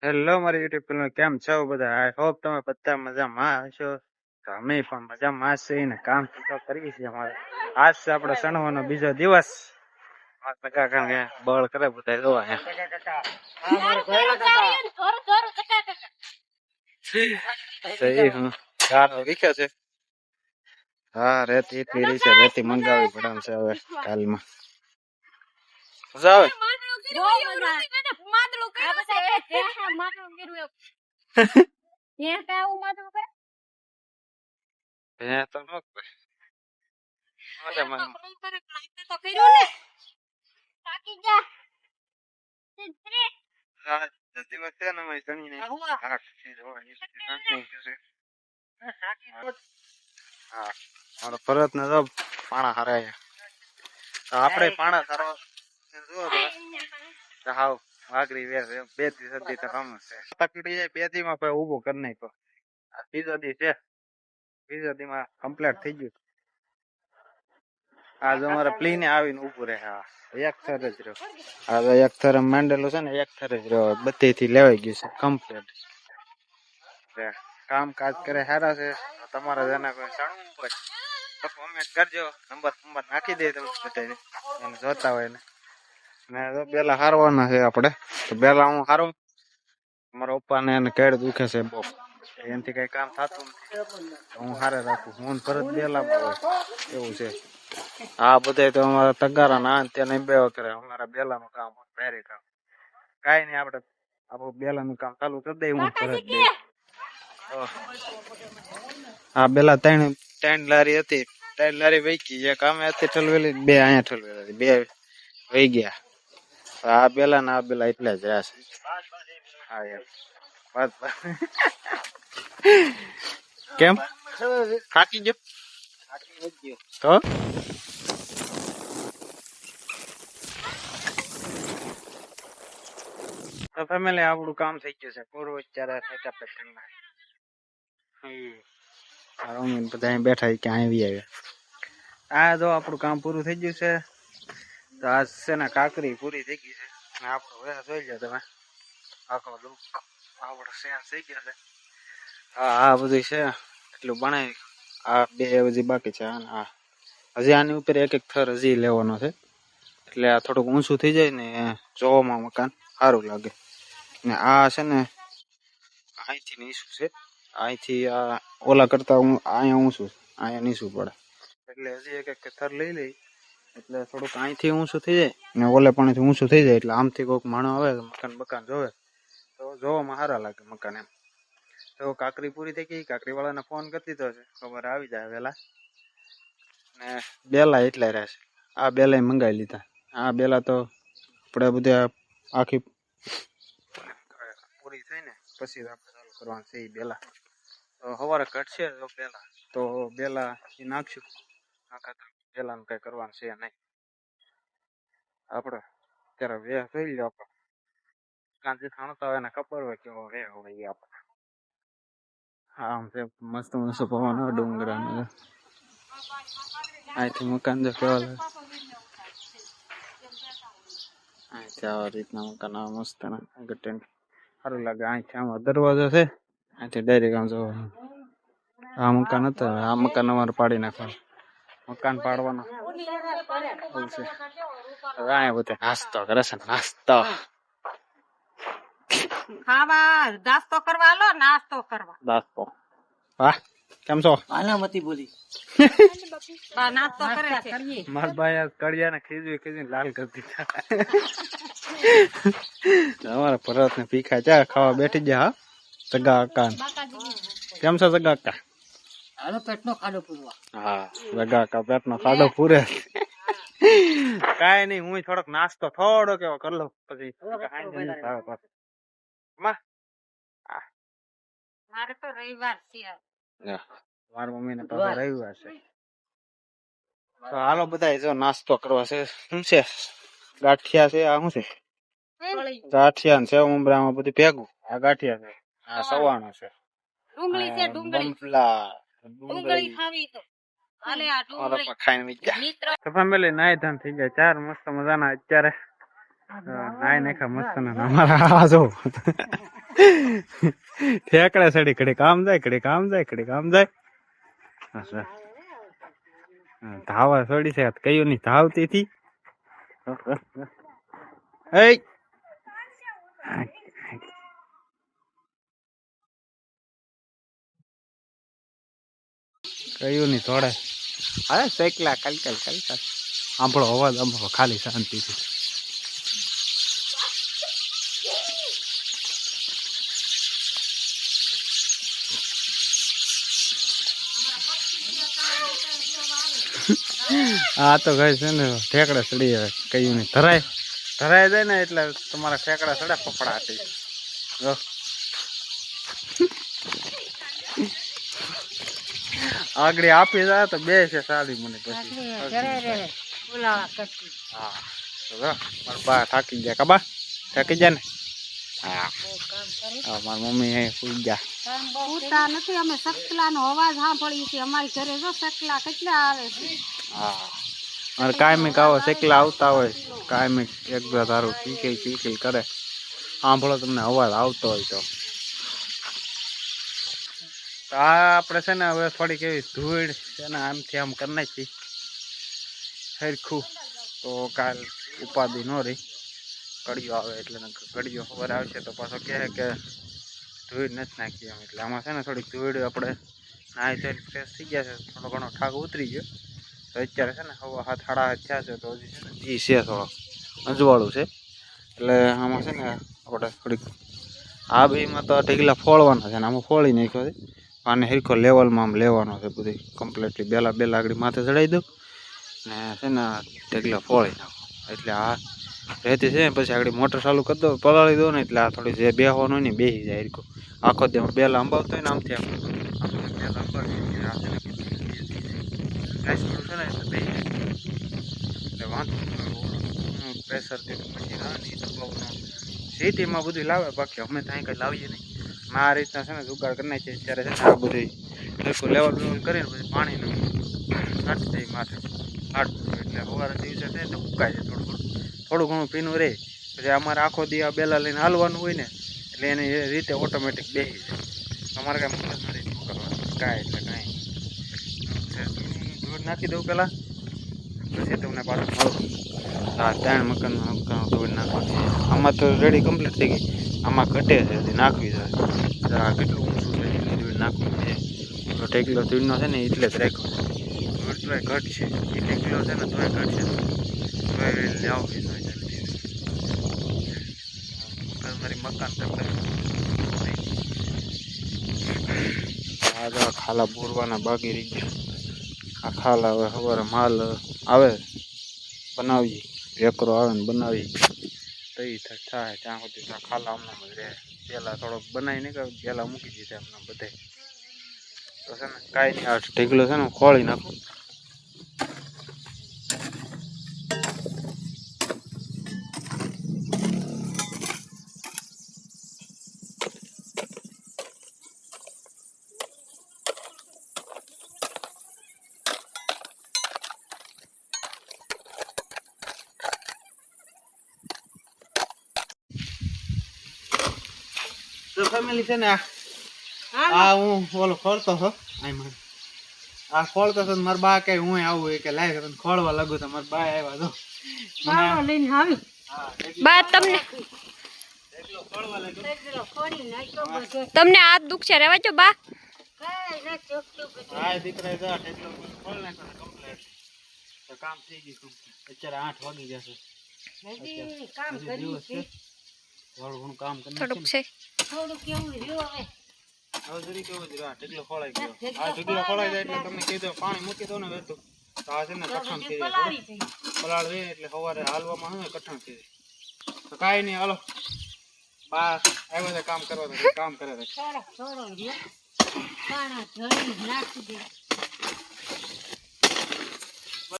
Hello મારી YouTube channel કેમ છો બધા? આઈ હોપ તમે બધા મજામાં હશો. તો અમે પણ મજામાં છીએ ને કામ તો કરીએ છીએ. અમારે આજ છે આપણે સણવાનો બીજો દિવસ. બળ કરે બધા જોવા વીખે છે. હા રેતી પીરી છે. રેતી મંગાવી પડે છે હવે કાલમાં. મજા આવે. તો નો ભરત ને તો પાણા હારે આપડે પાણા સારવા હાવ વાઘરી બે થી સદી તો કામ છે. બે દી માં ઉભો કરી નાખ્યો. બીજો દી છે. બીજો દી માં કમ્પ્લીટ થઈ ગયું. આજ અમારે પ્લીને આવીને ઉભું રહે. હા એક થર જ રહ્યો. આ એક થર માંડેલું છે ને એક થર જ રહ્યો. બધી થી લેવાઈ ગયું છે કમ્પ્લીટ. કામકાજ કરે સારા છે. તમારા જેના કોઈ સણવું હોય તો કોમેન્ટ કરજો. નંબર નાખી દે તમે બધા જોતા હોય ને. પેલા હારવાના છે આપડે. તો પેલા હું હારું. મારા પપ્પા ને એને કેડ દુખે છે બહુ. એનાથી કઈ કામ થતું નથી. હું હારે રાખું. હું ફરજ બેલામાં હોય એવું છે. હા બધા તો અમારા તગારા ના ત્યાં બે કરે. અમારા બેલા નું કામ હોય પહેરી કામ કઈ નઈ. આપડે આપણું બેલા નું કામ ચાલુ કરી દઈ. હું ફરજ દઈ. હા પેલા ત્રણ લારી હતી. 3 લારી વહી ગઈ. એક આમે હતી ઠલવેલી. 2 અહીંયા ઠલવેલી. 2 વહી ગયા. આ પેલા ના આ પેલા એટલે જ રહ્યા છે. હા યાર બસ કેમ થાકી ગયો તો ફેમિલી આપણું કામ થઈ ગયું છે પૂરું. અત્યારે બધા બેઠા ક્યાં આવી આવ્યા. આ જો આપણું કામ પૂરું થઈ ગયું છે. તો આજ છે ને કાકરી પૂરી થઈ ગઈ છે. આપણો હવે જોઈ લો તમે આખો લુક આપણો શેર થઈ ગયો છે. હા બધું છે એટલું બનાવી. આ 2 હજી બાકી છે. હજી આની ઉપર એક થર હજી લેવાનો છે. એટલે આ થોડુંક ઊંચું થઈ જાય ને જોવામાં મકાન સારું લાગે. ને આ છે ને અહીંથી નીચું છે. અહીંથી આ ઓલા કરતા અહીંયા ઊંચું અહીંયા નીચું પડે. એટલે હજી એક થર લઈ લઈ એટલે થોડુંક અહીંથી ઊંચું થઈ જાય ને ઓલે પાણીથી ઊંચું થઈ જાય. એટલે આમથી કોઈક માણસ આવે મકાન જોવે તો જોવામાં સારા લાગે મકાન એમ. તો કાકરી પૂરી થઈ ગઈ. કાકરી વાળાને ફોન કરી દીધો છે. ખબર આવી જાય વેલા. ને બેલા એટલે રહેશે. આ બેલા મંગાવી લીધા. આ બેલા તો આપણે બધા આખી પૂરી થઈ ને પછી આપણે ચાલુ કરવાનું છે. બેલા તો સવારે ઘટશે તો બેલા એ નાખશું. બેલા નું કઈ કરવાનું છે નહીં. આપડે ત્યારે વેહ જોઈ લો. આપડે કાંતિ ખાણતા હોય ને ખબર હોય કેવો વેહ હોય એ આપડે. આમ છે મસ્ત પવન ડુંગરા નો. અહીંથી મકાન જો કેવા લાગે. અહીંથી આવા રીતના મકાન મસ્ત સારું લાગે. અહીંથી આમાં દરવાજો છે. અહીંથી ડાયરેક્ટ આમ જો આ મકાન હતા. આ મકાન અમારે પાડી નાખવાનું. મકાન પાડવાનું છે. અહીંયા બધા નાસ્તો કરે છે. નાસ્તો વાહ કેમ છો? માર ભાઈ કડિયા ને ખીજવી લાલ કરી દીધા. અમારા ભરત ને ભીખા ચા ખાવા બેઠી ગયા. સગા કાકા કેમ છો સગા કાકા? હા સગા કાકા પેટ નો ખાડો પૂરે. કઈ નઈ હું થોડોક નાસ્તો થોડોક એવો કરી લઉં પછી મારે તો રવિવાર છે. મારી મમ્મી ને પાછો રવિવાર છે. તો હાલો બધા જો નાસ્તો કરવા છે. શું છે? ગાંઠિયા છે. આ શું છે? ગાંઠિયા ને સેવ મમરામાં બધું ભેગું. આ ગાંઠિયા છે. આ સવાણો છે. ફેમિલી નાઈ ધાન થઈ જાય. 4 મસ્ત મજાના અત્યારે નાઈ નાખા મસ્ત ના. ઠેકડા સડી ઘડી કામ જાય ઘડી કામ જાય ઘડી કામ જાય. ધાવા છોડી છે કયું ની ધાવતી હતી. કયું ની થોડે અરે સેકલા કલકલ કલકલ સાંભળો અવાજ સાંભળો ખાલી શાંતિથી. આ તો ગઈ છે ને ઠેકડા ચડી જાય કયું નહીં ધરાય ધરાય જાય ને એટલે તમારા ઠેકડા ચડે ફફડાટી. આગળ આપી જાય તો બે છે સાડી મને પછી. હા મારા બા થાકી ગયા કબા થાકી જાય ને. હા મારી મમ્મી સુઈ ગયા નથી. અમે સકલા નો અવાજ સાંભળીએ છીએ. અમારી ઘરે જો સકલા કેટલા આવે છે. હા અને કાયમી કાવો સેકલા આવતા હોય કાયમી એક બે ધારું કીકી કીકી કરે સાંભળો તમને અવાજ આવતો હોય તો. આ આપણે છે ને હવે થોડીક એવી ધૂળ છે ને આમથી આમ કરી નાખી સરખું તો કાલ ઉપાધિ ન રહી. કડિયો આવે એટલે કડિયો ખબર આવશે તો પાછો કહે કે ધૂળ નથી નાખી એમ. એટલે આમાં છે ને થોડીક ધૂળ આપણે નાહી ધોઈને ફ્રેશ થઈ ગયા છે. થોડો ઘણો ઠાક ઉતરી ગયો તો અત્યારે છે ને હવે 7:30 થયા છે તો હજી છે ને એ છે થોડો અંજવાળું છે. એટલે આમાં છે ને આપણે થોડીક આ બેમાં તો ઢીકલા ફોળવાના છે ને આમાં ફોળી નાખ્યો છે. આને હરખો લેવલમાં આમ લેવાનો છે બધી કમ્પ્લીટલી બેલા આગળ માથે ચડાવી દઉં ને છે ને ઢીકલા ફોળી નાખો એટલે આ રહેતી છે ને પછી આગળ મોટર ચાલુ કરી દો પલાળી દો ને એટલે આ થોડી જે બેહવાનું હોય ને બેસી જાય હરખો. આખો દે બેલા અંબાવતો હોય ને આમથી આમ બેલા અંબાવી છે ને એટલે બે એટલે વાંધો પ્રેશર પછી હા નહીં તો બહુ સિટીમાં બધું લાવે બાકી અમે ત્યાં કંઈ લાવીએ નહીં. આ રીતના છે ને જુગાડ કરી નાખીએ ત્યારે છે ને આ બધું હરખું લેવલ કરીને પછી પાણીનું છાંટી દઈએ માથે છાંટવું એટલે સવારે દિવસે છે તો ઉકાઈ જાય થોડું ઘણું પીનું રહે. પછી અમારે આખો દી આ બેલા લઈને હાલવાનું હોય ને એટલે એની રીતે ઓટોમેટિક બેસી જાય. અમારે કાંઈ મગજમારી શું કરવાનું કાંઈ એટલે કાંઈ ધૂળ નાખી દઉં પહેલાં પછી તમને પાછું મળું. હા 3 મકાનમાં ધૂળ નાખવાની આમાં તો રેડી કમ્પ્લીટ થઈ ગઈ. આમાં ઘટે છે હજી નાખવી છે. આ કેટલું ઊંચું છે એટલી ધૂળ નાખવાની છે. ટેકલો ધૂળનો છે ને એટલે જ રાખ્યો છે. ધૂળ તોય ઘટશે એ ટેકલો છે ને તોય ઘટશે તોય લાવવી જોઈએ. મારી મકાન આ તો ખાલા બોરવાના બાકી રહી ગયા. આ ખાલા હવે સવારે માલ આવે બનાવીએ વેકરો આવે ને બનાવીએ તો એ થાય ત્યાં સુધી ખાલા હમણાં જ રહે. પહેલાં થોડોક બનાવી નહીં પહેલાં મૂકી દીધા એમને બધે તો છે ને કાંઈ નહીં. આ ઢીકલો છે ને ખોળી નાખું. તો ફેમિલી છે ને આ હું ઓલો ખોલતો હતો આ ખોલતો હતો મારા બા કે હું આવું કે લાય તને ખોળવા લાગુ તો મારા બા આવ્યા તો લઈને આવી બા તમને તમને હાથ દુખશે રેવા જો બા. હા દીકરા જા ઠેકલો ખોલ નાખો કમ્પ્લીટ તો કામ થઈ ગયું. અત્યારે 8 વાગી જશે. કામ કર્યું છે થોડું ઘણું કામ કરી થોડુંક છે હવે જરી કેવું છે ઢીકલો ખોળાઈ ગયો. આ ઢીકલો ખોળાઈ જાય એટલે તમને કીધું પાણી મૂકી દો ને વેતું તો આ છે ને કઠણ થઈ જાય પલાળ દે એટલે સવારે હાલવામાં છે ને કઠણ થઈ જાય. તો કાંઈ નહીં હાલો બા આવ્યો છે કામ કરવા કામ કરે છે.